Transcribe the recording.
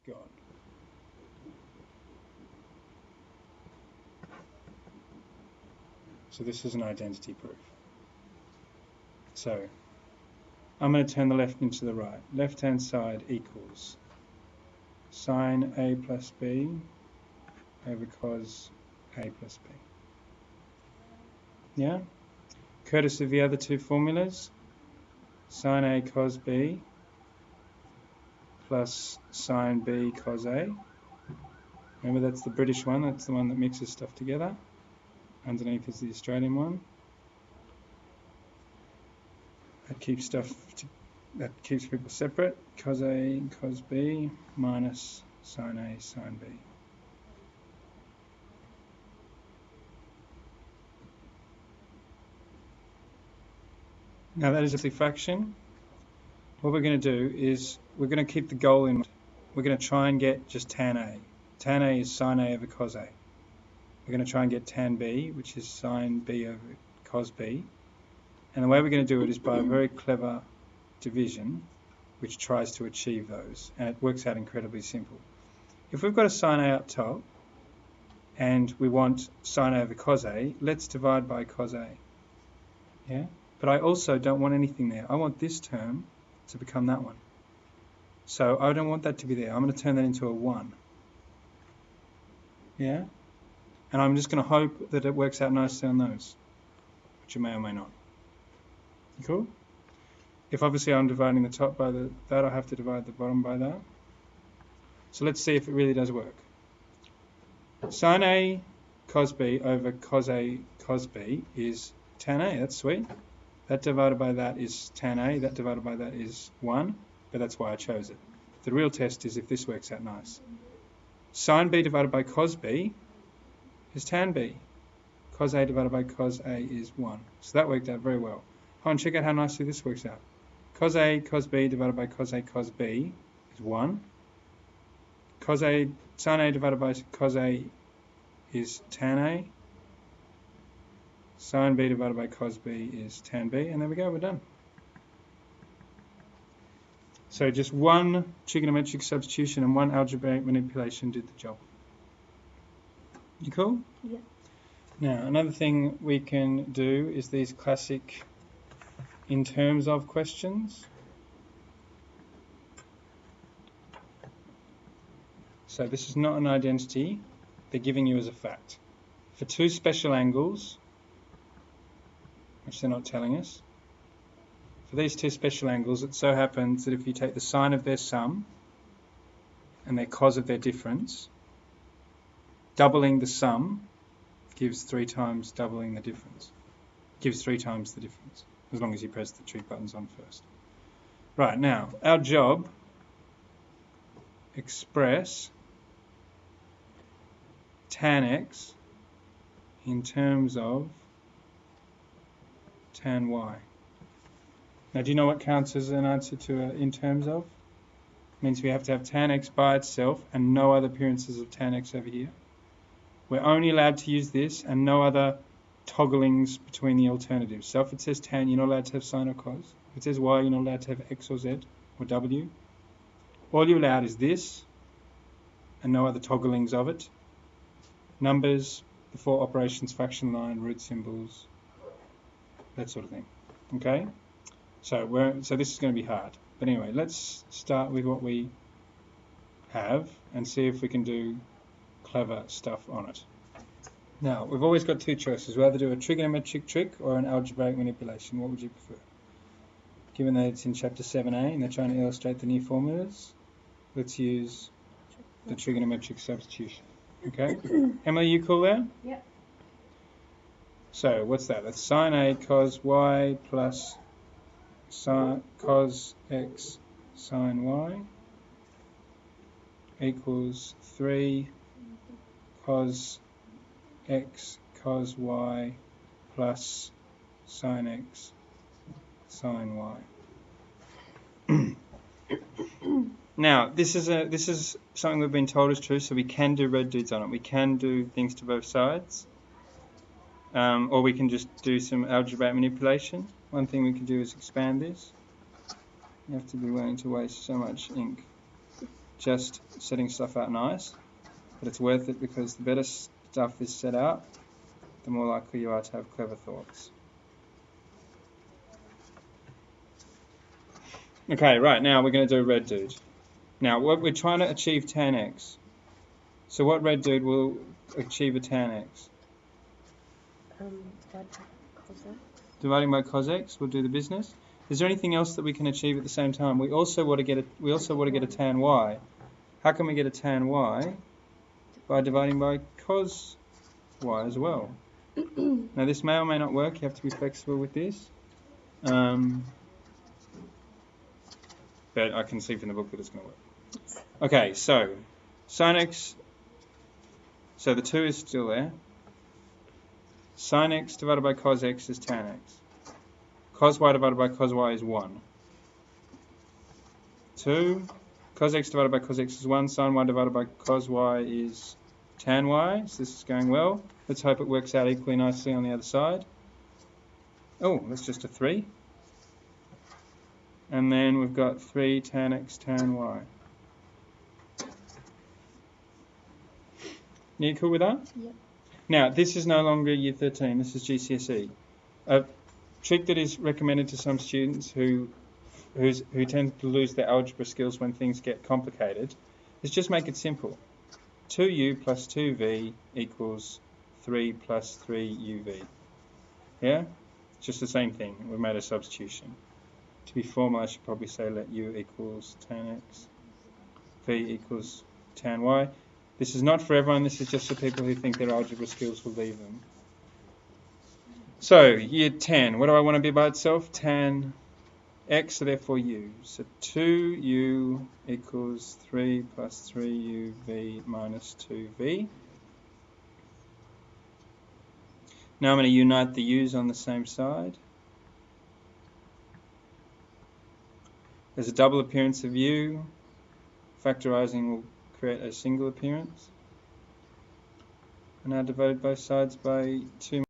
gone. So this is an identity proof. So I'm going to turn the left into the right. Left-hand side equals sine A plus B over cos A plus B. Yeah? Courtesy of the other two formulas, sine A cos B plus sine B cos A. Remember, that's the British one, that's the one that mixes stuff together. Underneath is the Australian one. That keeps people separate. Cos A cos B minus sine A sine B. Now that is a fraction. What we're going to do is we're going to keep the goal in mind. We're going to try and get just tan A. Tan A is sine A over cos A. We're going to try and get tan B, which is sine B over cos B. And the way we're going to do it is by a very clever division, which tries to achieve those. And it works out incredibly simple. If we've got a sine A up top, and we want sine A over cos A, let's divide by cos A. Yeah? But I also don't want anything there. I want this term to become that one. So I don't want that to be there. I'm going to turn that into a 1. Yeah? And I'm just going to hope that it works out nicely on those, which it may or may not. Cool? If obviously I'm dividing the top by that, I'll have to divide the bottom by that. So let's see if it really does work. Sine A cos B over cos A cos B is tan A. That's sweet. That divided by that is tan A. That divided by that is 1. But that's why I chose it. The real test is if this works out nice. Sine B divided by cos B is tan B. Cos A divided by cos A is 1. So that worked out very well. Hold on, check out how nicely this works out. Cos A cos B divided by cos A cos B is 1. Sine A divided by cos A is tan A. Sine B divided by cos B is tan B. And there we go, we're done. So just one trigonometric substitution and one algebraic manipulation did the job. You cool? Yeah. Now, another thing we can do is these classic in terms of questions. So this is not an identity, they're giving you as a fact. For two special angles, which they're not telling us, for these two special angles, it so happens that if you take the sine of their sum and their cos of their difference, doubling the sum gives 3 times doubling the difference. Gives 3 times the difference, as long as you press the trig buttons on first. Right, now, our job, express tan x in terms of tan y. Now, do you know what counts as an answer to in terms of? It means we have to have tan x by itself and no other appearances of tan x over here. We're only allowed to use this and no other togglings between the alternatives. So if it says tan, you're not allowed to have sine or cos. If it says y, you're not allowed to have x or z or w. All you're allowed is this and no other togglings of it. Numbers, the 4 operations, fraction line, root symbols, that sort of thing. Okay? So this is going to be hard. But anyway, let's start with what we have and see if we can do clever stuff on it. Now, we've always got 2 choices. We either do a trigonometric trick or an algebraic manipulation. What would you prefer? Given that it's in chapter 7a and they're trying to illustrate the new formulas, let's use the trigonometric substitution. Okay? Emily, you cool there? Yep. So, what's that? That's sine A cos y plus cos x sine y equals 3 cos x cos y plus sine x sine y. Now, this is something we've been told is true, so we can do red dudes on it. We can do things to both sides, or we can just do some algebraic manipulation. One thing we can do is expand this. You have to be willing to waste so much ink. just setting stuff out nice, but it's worth it because the better stuff is set out, the more likely you are to have clever thoughts. Okay, right, now we're going to do red dude. Now, what we're trying to achieve tan x. So what red dude will achieve a tan x? Dividing by cos x will do the business. Is there anything else that we can achieve at the same time? We also want to get a tan y. How can we get a tan y? By dividing by cos y as well. Now this may or may not work. You have to be flexible with this. But I can see from the book that it's going to work. Okay, so sin x. So the 2 is still there. Sin x divided by cos x is tan x. Cos y divided by cos y is 1. 2. Cos x divided by cos x is 1. Sin y divided by cos y is tan y. So this is going well. Let's hope it works out equally nicely on the other side. Oh, that's just a 3. And then we've got 3 tan x tan y. You cool with that? Yep. Now, this is no longer Year 13, this is GCSE. A trick that is recommended to some students who tend to lose their algebra skills when things get complicated is just make it simple. 2u plus 2v equals 3 plus 3uv. Yeah? It's just the same thing. We've made a substitution. To be formal, I should probably say let u equals tan x, v equals tan y. This is not for everyone, this is just for people who think their algebra skills will leave them. So, year 10, what do I want to be by itself? Tan x, so therefore u. So 2u equals 3 plus 3uv minus 2v. Now I'm going to unite the u's on the same side. There's a double appearance of u. Factorising will create a single appearance. And now divide both sides by 2